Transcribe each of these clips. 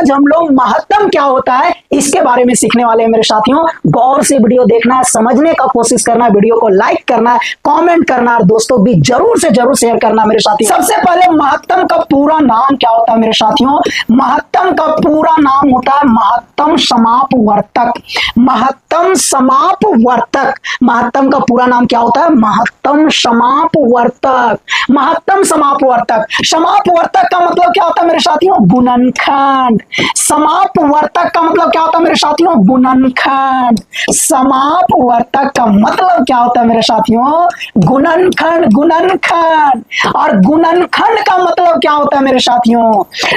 आज हम लोग महत्तम क्या होता है इसके बारे में सीखने वाले हैं मेरे साथियों। गौर से वीडियो देखना है, समझने का कोशिश करना है, वीडियो को लाइक करना है, कमेंट करना है, दोस्तों भी जरूर से जरूर शेयर करना मेरे साथियों। सबसे पहले महत्तम का पूरा नाम क्या होता है मेरे साथियों? महत्तम का पूरा नाम होता है महत्तम समापवर्तक। महत्तम समापवर्तक, महत्तम का पूरा नाम क्या होता है? महत्तम समापवर्तक। महत्तम समापवर्तक, समापवर्तक का मतलब क्या होता है मेरे साथियों? गुणनखंड। समापवर्तक का मतलब क्या होता है मेरे साथियों? गुणनखंड। समापवर्तक का मतलब क्या होता है मेरे साथियों? गुणनखंड। गुणनखंड। और गुणनखंड का मतलब क्या होता है मेरे साथियों?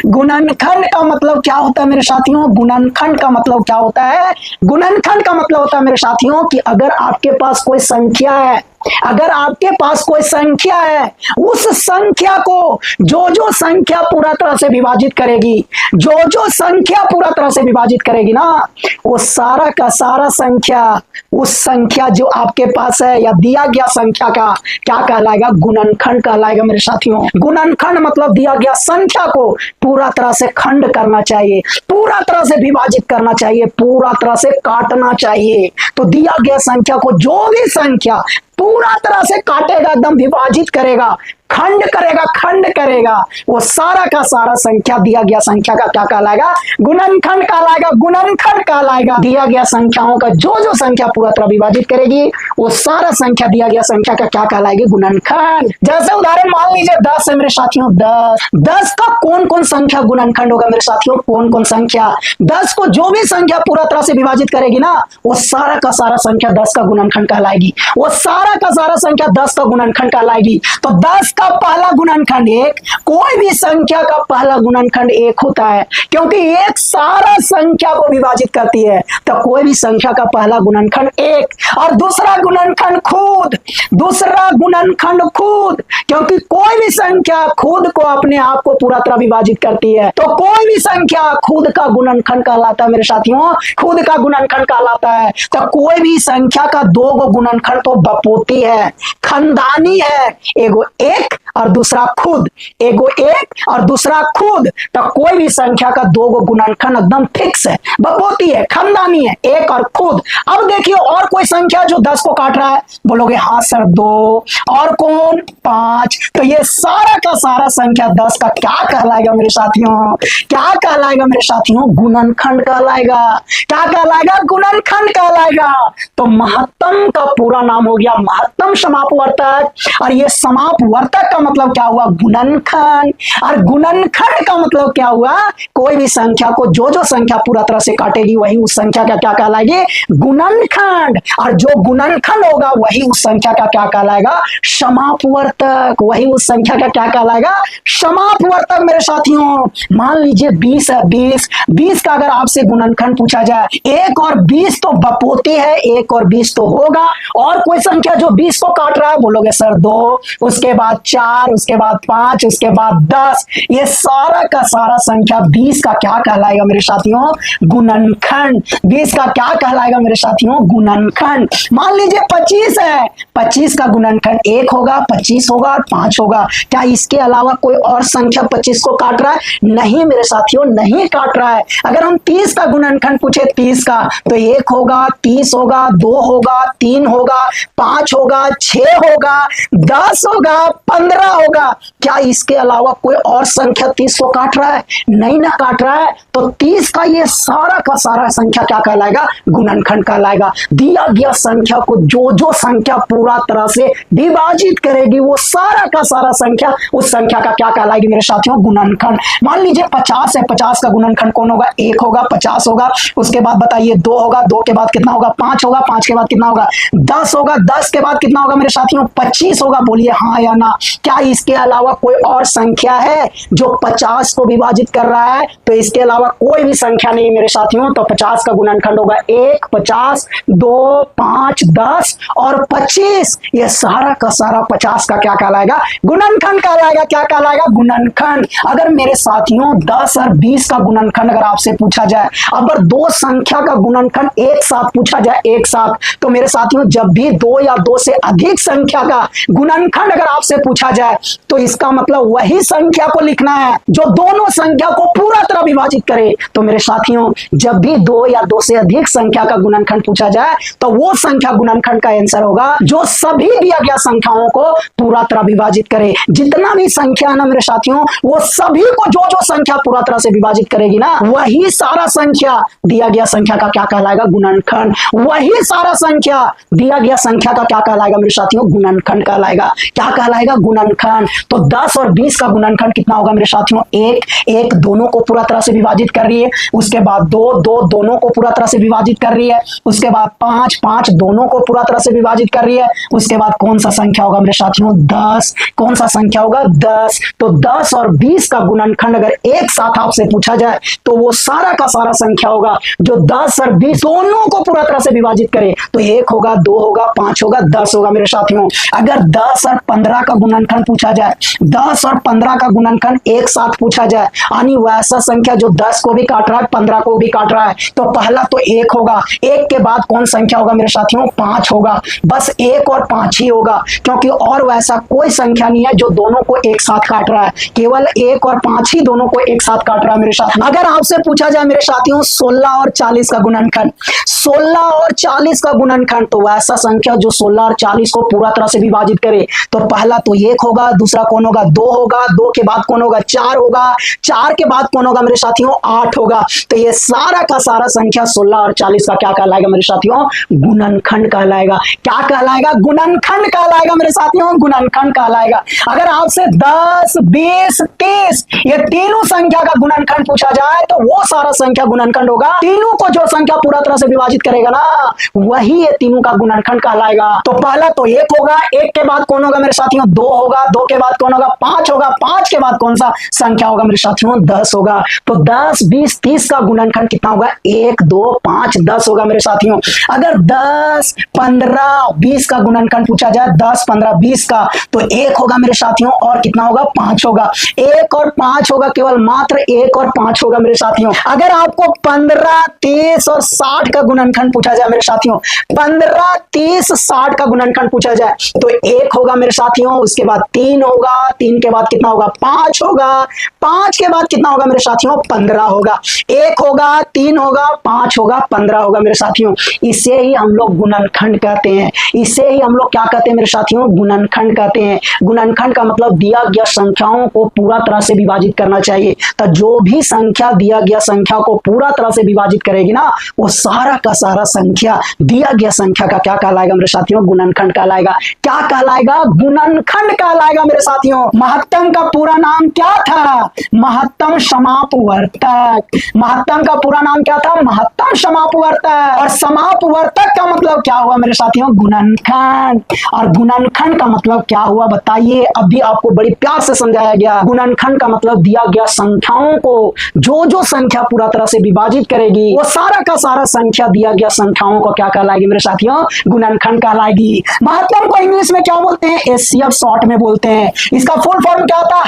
गुणनखंड का मतलब क्या होता है मेरे साथियों? गुणनखंड का मतलब क्या होता है? गुणनखंड का मतलब होता है मेरे साथियों कि अगर आपके पास कोई संख्या है, अगर आपके पास कोई संख्या है, उस संख्या को जो संख्या पूरा तरह से विभाजित करेगी, जो संख्या पूरा तरह से विभाजित करेगी ना, वो सारा का सारा संख्या, उस संख्या जो आपके पास है या दिया गया संख्या का क्या कहलाएगा? गुणनखंड कहलाएगा मेरे साथियों। गुणनखंड मतलब दिया गया संख्या को पूरा तरह से खंड करना चाहिए, पूरा तरह से विभाजित करना चाहिए, पूरा तरह से काटना चाहिए। तो दिया गया संख्या को जो भी संख्या पूरा तरह से काटेगा, एकदम विभाजित करेगा, खंड करेगा, खंड करेगा, वो सारा का सारा संख्या, दिया गया संख्या का क्या कहलाएगा? गुणनखंड कहलाएगा। गुणनखंड कहलाएगा। दिया गया संख्याओं का जो संख्या पूरा तरह विभाजित करेगी, वो सारा संख्या दिया गया संख्या का क्या कहलाएगी? गुणनखंड। जैसे उदाहरण मान लीजिए 10 है मेरे साथियों। 10 का कौन कौन संख्या गुणनखंड होगा मेरे साथियों? कौन कौन संख्या? 10 को जो भी संख्या पूरा तरह से विभाजित करेगी ना, वो सारा का सारा संख्या 10 का गुणनखंड कहलाएगी। वो सारा का सारा संख्या 10 का गुणनखंड कहलाएगी। तो 10 का पहला गुणनखंड 1, कोई भी संख्या का पहला गुणनखंड 1 होता है, क्योंकि एक सारा संख्या को विभाजित करती है। तो कोई भी संख्या का पहला गुणनखंड 1। और दूसरा गुणनखंड खुद, दूसरा गुणनखंड खुद, क्योंकि कोई भी संख्या खुद को अपने आप को पूरा तरह विभाजित करती है, तो कोई भी संख्या खुद का गुणनखंड कहलाता है मेरे साथियों। खुद का गुणनखंड कहलाता है। तो कोई भी संख्या का 2 गुणनखंड तो बपोती है, खंडानी है। एगो 1 और दूसरा खुद, एगो 1 और दूसरा खुद। तो कोई भी संख्या का 2 गुणनखंड एकदम फिक्स है, बपोती है, खानदानी है, 1 और खुद। अब देखिए और कोई संख्या जो 10 को काट रहा है, बोलोगे हाँ सर 2, और कौन? 5। तो ये सारा का सारा संख्या 10 का क्या कहलाएगा मेरे साथियों? क्या कहलाएगा मेरे साथियों? गुणनखंड कहलाएगा। क्या कहलाएगा? गुणनखंड कहलाएगा। तो महत्तम का पूरा नाम हो गया महत्तम समापवर्तक। और ये समापवर्तक का मतलब क्या हुआ? गुणनखंड। और गुणनखंड का मतलब क्या हुआ? कोई भी संख्या को जो संख्या पूरा तरह से काटेगी, वही उस संख्या का क्या कहलाएगी? गुणनखंड। और जो गुणनखंड होगा वही उस संख्या का क्या कहलाएगा? समापवर्तक। वही उस संख्या का क्या कहलाएगा? समापवर्तक मेरे साथियों। मान लीजिए 20 है। 20 का अगर आपसे गुणनखंड पूछा जाए, 1 और 20 तो बपोती है, 1 और 20 तो होगा। और कोई संख्या जो 20 को काट रहा है, बोलोगे सर 2, उसके बाद 4, उसके बाद 5, उसके बाद 10। ये सारा का सारा संख्या 20 का क्या कहलाएगा मेरे साथियों? गुणनखंड। 20 का क्या कहलाएगा मेरे साथियों? गुणनखंड। मान लीजिए 25 है। 25 का गुणनखंड 1 होगा, 25 होगा, 5 होगा। क्या इसके अलावा कोई और संख्या 25 को काट रहा है? नहीं मेरे साथियों, नहीं काट रहा है। अगर हम 30 का गुणनखंड पूछे 30 का, तो 1 होगा, 30 होगा, 2 होगा, 3 होगा, 5 होगा, 6 होगा, 10 होगा, 15 होगा। क्या इसके अलावा कोई और संख्या 30 को काट रहा है? नहीं ना काट रहा है। तो 30 का ये सारा का सारा संख्या क्या कहलाएगा? गुणनखंड कहलाएगा। दिया गया संख्या को जो संख्या पूरा तरह से विभाजित करेगी, वो सारा का सारा संख्या उस संख्या का क्या कहलाएगी मेरे साथियों? गुणनखंड। मान लीजिए 50 है। 50 का गुणनखंड कौन होगा? 1 होगा, 50 होगा, उसके बाद बताइए 2 होगा, 2 के बाद कितना होगा? 5 होगा, 5 के बाद कितना होगा? 10 होगा, 10 के बाद कितना होगा मेरे साथियों? 25 होगा। बोलिए हाँ या ना। क्या इसके अलावा कोई और संख्या है जो 50 को विभाजित कर रहा है? तो इसके अलावा कोई भी संख्या नहीं मेरे साथियों। तो 50 का गुणनखंड होगा 1, 50, 2, 5, 10 और 25। ये सारा का सारा 50 का क्या कहलाएगा? गुणनखंड कहलाएगा। क्या कहलाएगा? गुणनखंड। अगर मेरे साथियों 10 और 20 का गुणनखंड अगर आपसे पूछा जाए, अगर 2 संख्या का गुणनखंड एक साथ पूछा जाए, एक साथ, तो मेरे साथियों जब भी 2 या 2 से अधिक संख्या का गुणनखंड अगर आपसे पूछा जाए तो इसका मतलब वही संख्या को लिखना है जो दोनों संख्या को पूरा तरह विभाजित करे। तो मेरे साथियों, जब भी दो या दो से अधिक संख्या का गुणनखंड पूछा जाए तो वो संख्या गुणनखंड का आंसर होगा जो सभी दिया गया संख्याओं को पूरा तरह विभाजित करे। जितना भी संख्या है ना मेरे साथियों, वो सभी को जो जो संख्या पूरा तरह से विभाजित करेगी ना, वही सारा संख्या दिया गया संख्या का क्या कहलाएगा? गुणनखंड। वही सारा संख्या दिया गया संख्या का क्या कहलाएगा मेरे साथियों? गुणनखंड कहलाएगा। क्या कहलाएगा? गुणनखंड। तो 10 और 20 का गुणनखंड कितना होगा मेरे साथियों? 1 1 दोनों को पूरा तरह से विभाजित कर रही है, उसके बाद 2 2 दोनों को पूरा तरह से विभाजित कर रही है, उसके बाद 5 5 दोनों को पूरा तरह से विभाजित कर रही है, उसके बाद कौन सा संख्या होगा मेरे साथियों? 10। कौन सा संख्या होगा? 10। तो 10 और 20 का गुणनखंड अगर एक साथ आपसे पूछा जाए तो वो सारा का सारा संख्या होगा जो 10 और 20 दोनों को पूरा तरह से विभाजित करे। तो 1 होगा, 2 होगा, 5 होगा, 10 होगा मेरे साथियों। अगर 10 और 15 का गुणनखंड पूछा जाए, 10 और 15 का गुणनखंड एक साथ पूछा जाए, यानी वैसा संख्या जो 10 को भी काट रहा है, 15 को भी काट रहा है, तो पहला तो 1 होगा, 1 के बाद कौन संख्या होगा मेरे साथियों? 5 होगा। बस 1 और 5 ही होगा, क्योंकि और वैसा कोई संख्या नहीं है जो दोनों को एक साथ काट रहा है। केवल 1 और 5 ही दोनों को एक साथ काट रहा है मेरे साथ। अगर आपसे पूछा जाए मेरे साथियों 16 और 40 का गुणनखंड, 16 और 40 का गुणनखंड, तो वैसा संख्या जो 16 और 40 को पूरा तरह से विभाजित करे, तो पहला तो 1 होगा, दूसरा कौन होगा? 2 होगा, 2 के बाद कौन होगा? 4 होगा, 4 के बाद कौन होगा मेरे साथियों? 8 होगा। तो ये सारा का सारा संख्या 16 और 40 का क्या कहलाएगा मेरे साथियों? गुणनखंड कहलाएगा। क्या कहलाएगा? गुणनखंड कहलाएगा मेरे साथियों, गुणनखंड कहलाएगा। अगर आपसे 10 20 30 ये तीनों संख्या का गुणनखंड पूछा जाए तो वो सारा संख्या गुणनखंड होगा। तीनों को जो संख्या पूरा तरह से विभाजित करेगा ना, वही ये तीनों का गुणनखंड कहलाएगा। तो पहला तो 1 होगा, 1 के बाद कौन होगा मेरे साथियों? 2 होगा, 2 के बाद कौन होगा? 5 होगा, 5 के बाद कौन सा संख्या होगा मेरे साथियों? 10 होगा। तो 10 20 30 का गुणनखंड कितना होगा? 1 2 5 10 होगा मेरे साथियों। अगर 10 15 20 का गुणनखंड पूछा जाए, 10 15 20 का, तो 1 होगा मेरे साथियों, और कितना होगा? 5 होगा। 1 और 5 होगा, केवल मात्र 1 और 5 होगा मेरे साथियों। अगर आपको 15 30 और 60 का गुणनखंड पूछा जाए मेरे साथियों, 15 30 60 का गुणनखंड पूछा जाए, तो 1 होगा मेरे साथियों, उसके बाद 3 होगा, 3 के बाद कितना होगा? 5 होगा, 5 के बाद कितना होगा मेरे साथियों? 15 होगा। 1 होगा, 3 होगा, 5 होगा, 15 होगा मेरे साथियों। इसे ही हम लोग गुणनखंड कहते हैं। इसे ही हम लोग क्या कहते हैं मेरे साथियों? गुणनखंड कहते हैं। गुणनखंड का मतलब दिया गया संख्याओं को पूरा तरह से विभाजित करना चाहिए। तो जो भी संख्या दिया गया संख्या को पूरा तरह से विभाजित करेगी ना, वो सारा का सारा संख्या दिया गया संख्या का क्या कहलाएगा मेरे साथियों? गुणनखंड कहलाएगा। क्या कहलाएगा? गुणनखंड कहलाएगा मेरे साथियों। महत्तम का पूरा नाम क्या था? महत्तम समापवर्तक। महत्तम का पूरा नाम क्या था? महत्तम समापवर्तक। और समापवर्तक का मतलब क्या हुआ मेरे साथियों? गुणनखंड। और गुणनखंड का मतलब क्या हुआ बताइए? अभी आपको बड़ी प्यार से समझाया गया। गुणनखंड का मतलब दिया गया संख्याओं को जो जो संख्या पूरा तरह से विभाजित करेगी, वो सारा का सारा संख्या दिया गया संख्याओं को क्या कहलाएगी मेरे साथियों? गुणनखंड कहलाएगी। महत्तम को इंग्लिश में क्या बोलते हैं? एचसीएफ शॉर्ट में बोलते हैं। इसका फुल फॉर्म क्या होता है?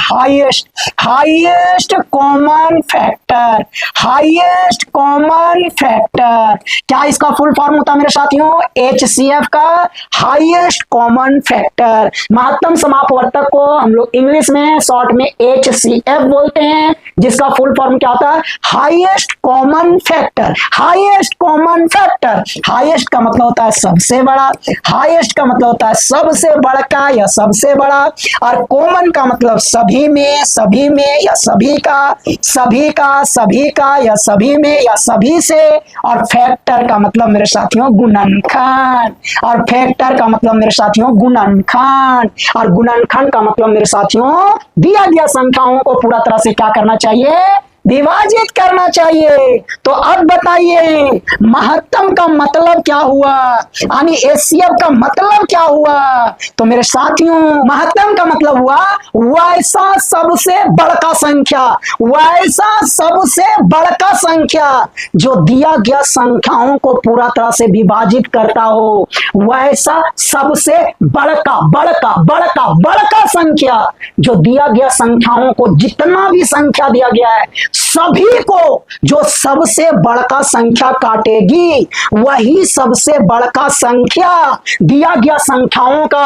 Highest common factor. Highest common factor. क्या इसका फुल फॉर्म होता है मेरे साथियों? एचसीएफ का हाईएस्ट कॉमन फैक्टर। महत्तम समापवर्तक को हम लोग इंग्लिश में शॉर्ट में एचसीएफ बोलते हैं, जिसका फुल फॉर्म क्या होता है? Highest common factor. Highest common factor. Highest का मतलब होता है सबसे बड़ा, हाईएस्ट का मतलब होता है सबसे बड़का या सबसे बड़ा, और कॉमन का मतलब सभी में, सभी में या सभी का, सभी का, सभी का या सभी में या सभी से, और फैक्टर का मतलब मेरे साथियों गुणनखंड। और फैक्टर का मतलब मेरे साथियों गुणनखंड। और गुणनखंड का मतलब मेरे साथियों दिया गया संख्याओं को पूरा तरह से क्या करना चाहिए? विभाजित करना चाहिए। तो अब बताइए महत्तम का मतलब क्या हुआ, यानी एचसीएफ का मतलब क्या हुआ? तो मेरे साथियों महत्तम का मतलब हुआ वैसा सबसे बड़का संख्या, वैसा सबसे बड़का संख्या जो दिया गया संख्याओं को पूरा तरह से विभाजित करता हो, वैसा सबसे बड़का बड़का बड़का बड़का संख्या जो दिया गया संख्याओं को, जितना भी संख्या दिया गया है सभी को जो सबसे बड़का संख्या काटेगी वही सबसे बड़का संख्या दिया गया संख्याओं का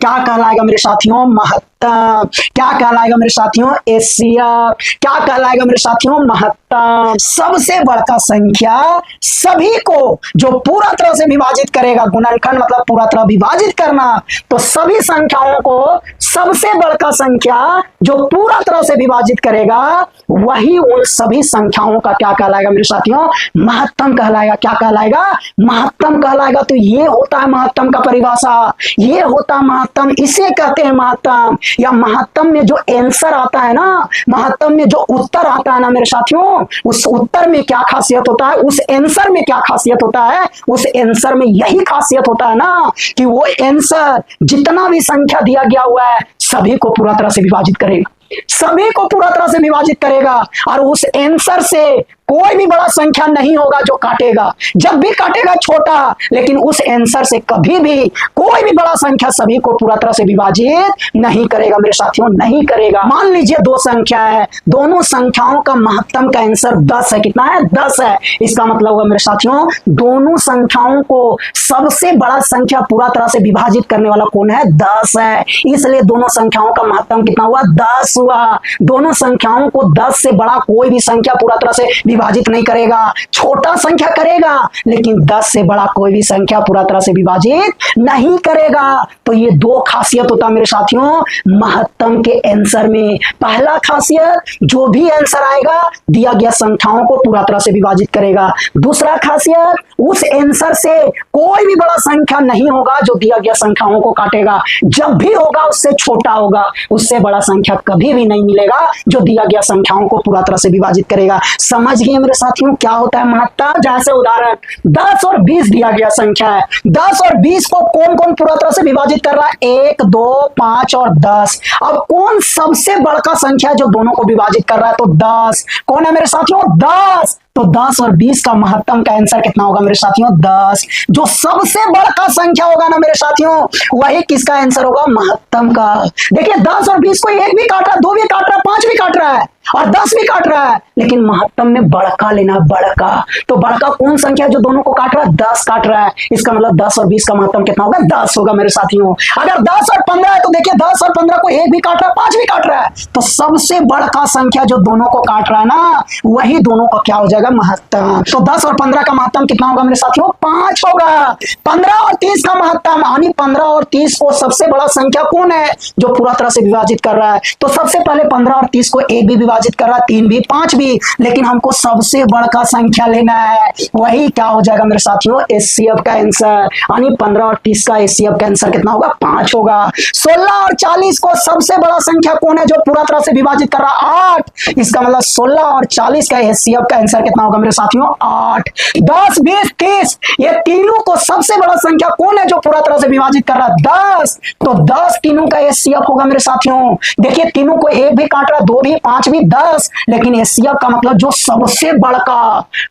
क्या कहलाएगा मेरे साथियों? महत्तम। क्या कहलाएगा मेरे साथियों? एचसीएफ। क्या कहलाएगा मेरे साथियों? महत्तम। सबसे बड़का संख्या सभी को जो पूरा तरह से विभाजित करेगा, गुणनखंड मतलब पूरा तरह विभाजित करना, तो सभी संख्याओं को सबसे बड़का संख्या जो पूरा तरह से विभाजित करेगा वही उन सभी संख्याओं का क्या कहलाएगा मेरे साथियों? महत्तम कहलाएगा। क्या कहलाएगा? महत्तम कहलाएगा। तो ये होता है महत्तम का परिभाषा, ये होता है महत्तम, इसे कहते हैं महत्तम। या महत्तम में जो आंसर आता है ना, महत्तम में जो उत्तर आता है ना मेरे साथियों, उस उत्तर में क्या खासियत होता है, उस आंसर में क्या खासियत होता है? उस आंसर में यही खासियत होता है ना कि वो आंसर जितना भी संख्या दिया गया हुआ है सभी को पूरा तरह से विभाजित करेगा, सभी को पूरा तरह से विभाजित करेगा, और उस आंसर से कोई भी बड़ा संख्या नहीं होगा जो काटेगा। जब भी काटेगा छोटा, लेकिन उस आंसर से कभी भी कोई भी बड़ा संख्या सभी को पूरा तरह से विभाजित नहीं करेगा मेरे साथियों, नहीं करेगा। मान लीजिए दो संख्या है, दोनों संख्याओं का महत्तम का आंसर 10 है। कितना है? 10 है। इसका मतलब हुआ मेरे साथियों दोनों संख्याओं को सबसे बड़ा संख्या पूरा तरह से विभाजित करने वाला कौन है? 10 है। इसलिए दोनों संख्याओं का महत्तम कितना हुआ? 10 हुआ। दोनों संख्याओं को 10 से बड़ा कोई भी संख्या पूरा तरह से विभाजित नहीं करेगा, छोटा संख्या करेगा, लेकिन 10 से बड़ा कोई भी संख्या पूरा तरह से विभाजित नहीं करेगा। तो ये दो खासियत होता है मेरे साथियों महत्तम के आंसर में। पहला खासियत, जो भी आंसर आएगा दिया गया संख्याओं को पूरा तरह से विभाजित करेगा। दूसरा खासियत, उस आंसर से कोई भी बड़ा संख्या नहीं होगा जो दिया गया संख्याओं को काटेगा। जब भी होगा उससे छोटा होगा, उससे बड़ा संख्या कभी भी नहीं मिलेगा जो दिया गया संख्याओं को पूरा तरह से विभाजित करेगा। समझ गए मेरे साथियों क्या होता है महत्तम? जैसे उदाहरण 10 और 20 दिया गया संख्या है, 10 और 20 को कौन कौन पूरा तरह से विभाजित कर रहा है? 1, 2, 5 और 10। अब कौन सबसे बड़का संख्या है जो दोनों को विभाजित कर रहा है? तो 10। कौन है मेरे साथियों? 10। तो 10 और 20 का महत्तम का आंसर कितना होगा मेरे साथियों? 10। जो सबसे बड़का संख्या होगा ना मेरे साथियों वही किसका आंसर होगा? महत्तम का। देखिए 10 और 20 को एक भी काट रहा है, दो भी काट रहा है, 5 भी काट रहा है और 10 भी काट रहा है, लेकिन महत्तम में बड़का लेना, बड़का। तो बड़का कौन संख्या जो दोनों को काट रहा है? 10 काट रहा है। इसका मतलब 10 और 20 का महत्तम कितना होगा? 10 होगा मेरे साथियों। अगर 10 और 15 है तो देखिए 10 और 15 को एक भी काट रहा है, 5 भी काट रहा है, तो सबसे बड़का संख्या जो दोनों को काट रहा है ना वही दोनों का क्या हो जाएगा? महत्तम। तो 10 और 15 का महत्तम कितना होगा मेरे साथियों? 5 होगा। 15 और 30 का महत्तम, यानी 15 और 30 को सबसे बड़ा संख्या कौन है जो पूरा तरह से विभाजित कर रहा है? तो सबसे पहले 15 और 30 को एक भी विभाजित कर रहा है, 3 भी, 5 भी, लेकिन हमको सबसे बड़का संख्या लेना है, वही क्या हो जाएगा मेरे साथियों? एचसीएफ का आंसर। यानी 15 और 30 का एचसीएफ का आंसर कितना होगा? 5 होगा। 16 और 40 को सबसे बड़ा संख्या कौन है जो पूरा तरह से विभाजित कर रहा है? 8। इसका मतलब 16 और 40 का एचसीएफ का आंसर कितना होगा मेरे साथियों? 8। 10, 20, 30 ये तीनों को सबसे बड़ा संख्या कौन है जो पूरा तरह से विभाजित कर रहा है? 10। तो 10 तीनों का एचसीएफ होगा मेरे साथियों। देखिए तीनों को एक भी काट रहा है, 2 भी, 5 भी, 10, लेकिन एचसीएफ का मतलब जो सबसे बड़का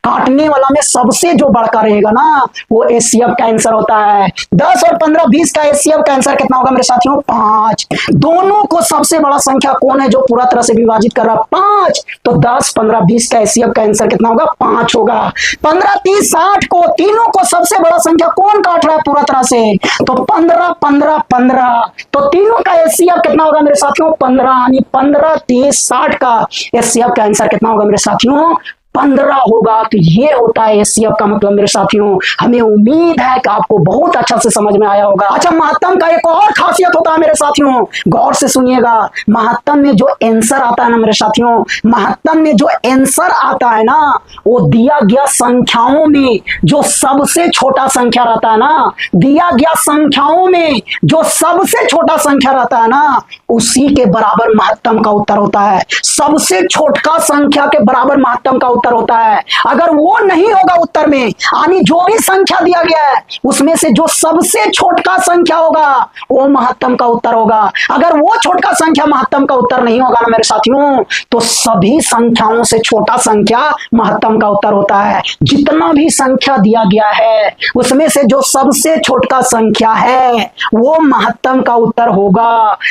काटने वाला में सबसे जो बड़का रहेगा ना वो एचसीएफ का आंसर होता है। 10 और 15, 20 का एचसीएफ का आंसर कितना होगा मेरे साथियों? 5। दोनों को सबसे बड़ा संख्या कौन है जो पूरा तरह से विभाजित कर रहा है? 5। तो 10, 15, 20 का एचसीएफ का आंसर कितना होगा? 5 होगा। 15, 30, 60 को तीनों को सबसे बड़ा संख्या कौन काट रहा है पूरा तरह से? तो 15, 15, 15। तो तीनों का एचसीएफ कितना होगा मेरे साथियों? 15। यानी 15, 30, 60 का एचसीएफ का आंसर कितना होगा मेरे साथियों? 15 होगा। तो ये होता है एचसीएफ का मतलब मेरे साथियों। हमें उम्मीद है कि आपको बहुत अच्छा से समझ में आया होगा। अच्छा, महत्तम का एक और खासियत होता है मेरे साथियों, गौर से सुनिएगा। महत्तम में जो आंसर आता है ना मेरे साथियों, महत्तम में जो आंसर आता है ना वो दिया गया संख्याओं में जो सबसे छोटा संख्या रहता है ना, दिया गया संख्याओं में जो सबसे छोटा संख्या रहता है ना उसी के बराबर महत्तम का उत्तर होता है। सबसे छोटा संख्या के बराबर महत्तम का उत्तर उत्तर होता है। अगर वो नहीं होगा उत्तर में, यानी जो भी संख्या दिया गया है उसमें से जो सबसे छोटा संख्या होगा वो महत्तम का उत्तर होगा। अगर वो छोटा संख्या महत्तम का उत्तर नहीं होगा ना मेरे साथियों, तो सभी संख्याओं से छोटा संख्या महत्तम का उत्तर होता है। जितना भी संख्या दिया गया है उसमें से जो सबसे छोटा संख्या है वो महत्तम का उत्तर होगा।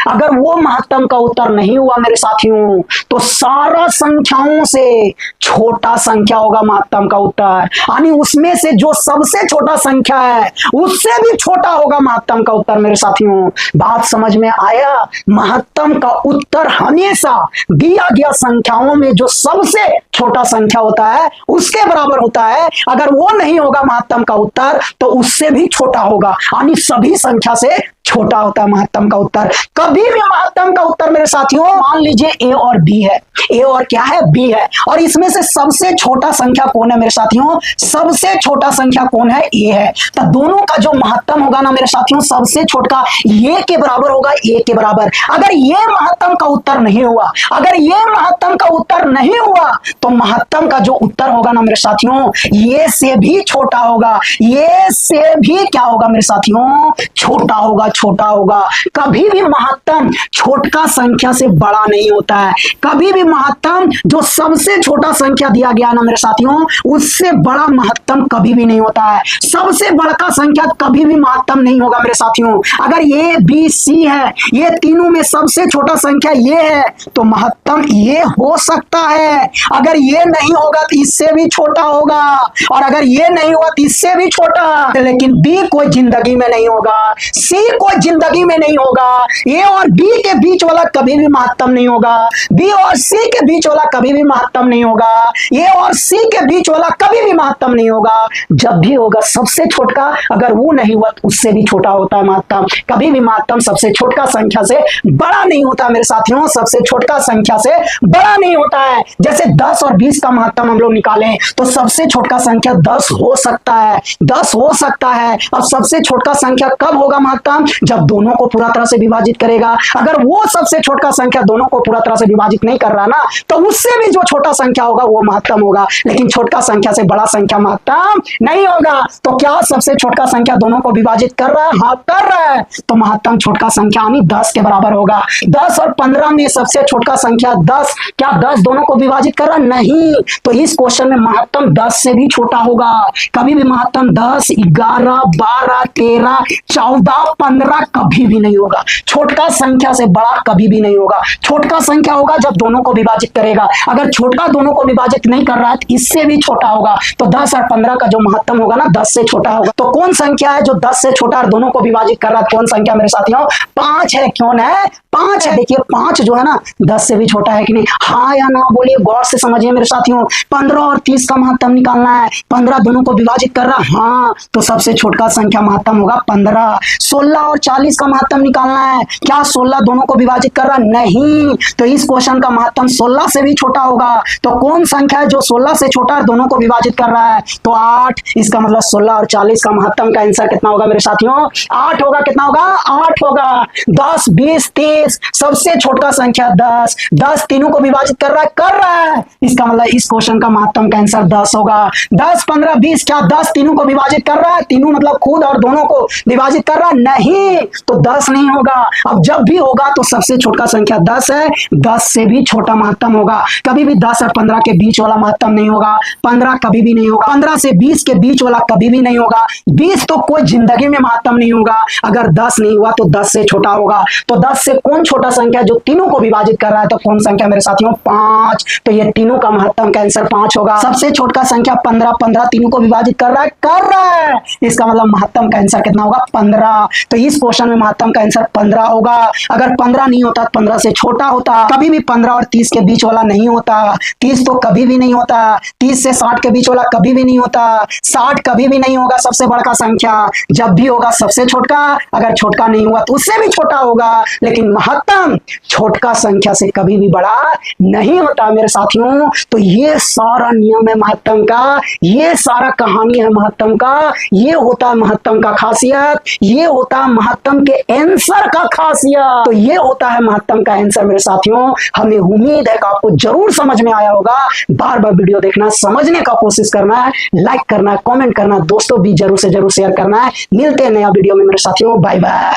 अगर वो महत्तम का उत्तर नहीं हुआ मेरे साथियों, तो सारा संख्याओं से छोटा संख्या होगा महत्तम का उत्तर, यानी उसमें से जो सबसे छोटा संख्या है उससे भी छोटा होगा महत्तम का उत्तर। मेरे साथियों बात समझ में आया? महत्तम का उत्तर हमेशा दिया गया संख्याओं में जो सबसे छोटा संख्या होता है उसके बराबर होता है। अगर वो नहीं होगा महत्तम का उत्तर तो उससे भी छोटा होगा, यानी सभी संख्या से छोटा होता है महत्तम का उत्तर। कभी भी महत्तम का उत्तर मेरे साथियों, मान लीजिए ए और बी है, ए और क्या है, बी है, और इसमें से सबसे छोटा संख्या कौन है मेरे साथियों? सबसे छोटा संख्या कौन है? ए है। तो दोनों का जो महत्तम होगा ना मेरे साथियों, सबसे छोटा ये के बराबर होगा, ए के बराबर। अगर ये महत्तम का उत्तर नहीं हुआ, अगर ये महत्तम का उत्तर नहीं हुआ, तो महत्तम का जो उत्तर होगा ना मेरे साथियों, ये से भी छोटा होगा, ये से भी क्या होगा मेरे साथियों? छोटा होगा, छोटा होगा। कभी भी महत्तम छोटा संख्या से बड़ा नहीं होता है। कभी भी महत्तम जो सबसे छोटा संख्या दिया गया ना मेरे साथियों, उससे बड़ा महत्तम कभी भी नहीं होता है। सबसे बड़ा संख्या कभी भी महत्तम नहीं होगा मेरे साथियों। अगर ए बी सी है, ये तीनों में सबसे छोटा संख्या ये है, तो महत्तम ये हो सकता है। अगर ये नहीं होगा तो इससे भी छोटा होगा, और अगर ये नहीं हुआ तो इससे भी छोटा। लेकिन बी कोई जिंदगी में नहीं होगा, सी कोई जिंदगी में नहीं होगा। ए और बी के बीच वाला कभी भी महत्तम नहीं होगा, बी और सी के बीच वाला कभी भी महत्तम नहीं होगा, ए और सी के बीच वाला कभी भी महत्तम नहीं होगा। जब भी होगा सबसे छोटा, अगर वो नहीं हुआ तो उससे भी छोटा होता है महत्तम। कभी भी महत्तम सबसे छोटा संख्या से बड़ा नहीं होता मेरे साथियों, सबसे छोटा संख्या से बड़ा नहीं होता है। जैसे 10 और 20 का महत्तम हम लोग निकालें तो सबसे छोटा संख्या 10 हो सकता है, 10 हो सकता है। अब सबसे छोटा संख्या कब होगा महत्तम? जब दोनों को पूरा तरह से विभाजित करेगा। अगर वो सबसे छोटा संख्या दोनों को पूरा तरह से विभाजित नहीं कर रहा ना, तो उससे भी जो छोटा संख्या होगा वो महत्तम होगा। लेकिन छोटा संख्या से बड़ा संख्या महत्तम नहीं होगा। तो क्या सबसे छोटा संख्या दोनों को विभाजित कर रहा है? हाँ कर रहा है। तो महत्तम छोटा संख्या यानी 10 के बराबर होगा। 10 और 15 में सबसे छोटा संख्या 10, क्या 10 दोनों को विभाजित कर रहा? नहीं। तो इस क्वेश्चन में महत्तम 10 से भी छोटा होगा। कभी भी महत्तम 10, 11, 12, 13, 14, 15 कभी भी नहीं होगा। छोटा संख्या से बड़ा कभी भी नहीं होगा। छोटा संख्या होगा जब दोनों को विभाजित करेगा। अगर छोटा दोनों को विभाजित नहीं कर रहा है तो इससे भी छोटा होगा। तो 10 और 15 का जो महत्तम होगा ना 10 से छोटा होगा। तो कौन संख्या है जो 10 से छोटा और दोनों को विभाजित कर रहा है? कौन संख्या मेरे साथियों? 5 है। क्यों है? 5 है। देखिए 5 जो है ना 10 से भी छोटा है कि नहीं? हाँ या ना बोलिए, गौर से समझिए मेरे साथियों। 15 और 30 का महत्तम निकालना है। 15 दोनों को विभाजित कर रहा है, हाँ, तो सबसे छोटा संख्या महत्तम होगा 15। 16 और 40 का महत्तम निकालना है। क्या 16 दोनों को विभाजित कर रहा? नहीं। तो इस क्वेश्चन का महत्तम 16 से भी छोटा होगा। तो कौन संख्या है जो 16 से छोटा और दोनों को विभाजित कर रहा है? तो 8। इसका मतलब 16 और 40 का महत्तम का आंसर कितना होगा मेरे साथियों? 8 होगा। कितना होगा? 8 होगा। 10, 20, 30 सबसे छोटा संख्या 10, 10 तीनों को विभाजित कर रहा है? कर रहा है। इसका मतलब इस क्वेश्चन का महत्तम का आंसर 10 होगा। 10, 15, 20 क्या 10 तीनों को विभाजित कर रहा है? तीनों मतलब खुद और दोनों को विभाजित कर रहा है? नहीं। तो 10 नहीं होगा। अब जब भी होगा तो सबसे छोटा संख्या 10 है, 10 से भी छोटा महत्तम होगा। कभी भी 10 और 15 के बीच वाला महत्तम नहीं होगा। 15 कभी भी नहीं होगा। 15 से 20 के बीच वाला कभी भी नहीं होगा। 20 तो कोई जिंदगी में महत्तम नहीं होगा। अगर 10 नहीं हुआ तो 10 से छोटा होगा। तो 10 से कौन छोटा संख्या जो तीनों को विभाजित कर रहा है? तो कौन संख्या मेरे साथियों? 5। तो ये तीनों का महत्तम का आंसर 5 होगा। सबसे छोटा संख्या 15, 15 तीनों को विभाजित कर रहा है? कर रहा है। इसका मतलब महत्तम का आंसर कितना होगा? 15। तो इस क्वेश्चन में महत्तम का आंसर 15 होगा। अगर 15 नहीं होता 15 से छोटा होता। कभी भी 15 और 30 के बीच वाला नहीं होता। 30 तो कभी भी नहीं होता। 30 से 60 के बीच वाला कभी भी नहीं होता। 60 कभी भी नहीं होगा सबसे बड़ा संख्या। जब भी होगा सबसे छोटा, अगर छोटा नहीं हुआ तो उससे भी छोटा होगा। लेकिन महत्तम छोटा संख्या से कभी भी बड़ा नहीं होता मेरे साथियों। तो ये सारा नियम है महत्तम का, ये सारा कहानी है महत्तम का, ये होता है महत्तम का खासियत, ये होता है महत्तम के आंसर का खासियत। तो ये होता है महत्तम का आंसर मेरे साथियों। हमें उम्मीद है कि आपको जरूर समझ में आया होगा। बार बार वीडियो देखना, समझने का कोशिश करना है, लाइक करना है, कमेंट करना है, दोस्तों भी जरूर से जरूर शेयर करना है। मिलते हैं नया वीडियो में मेरे साथियों। Bye bye.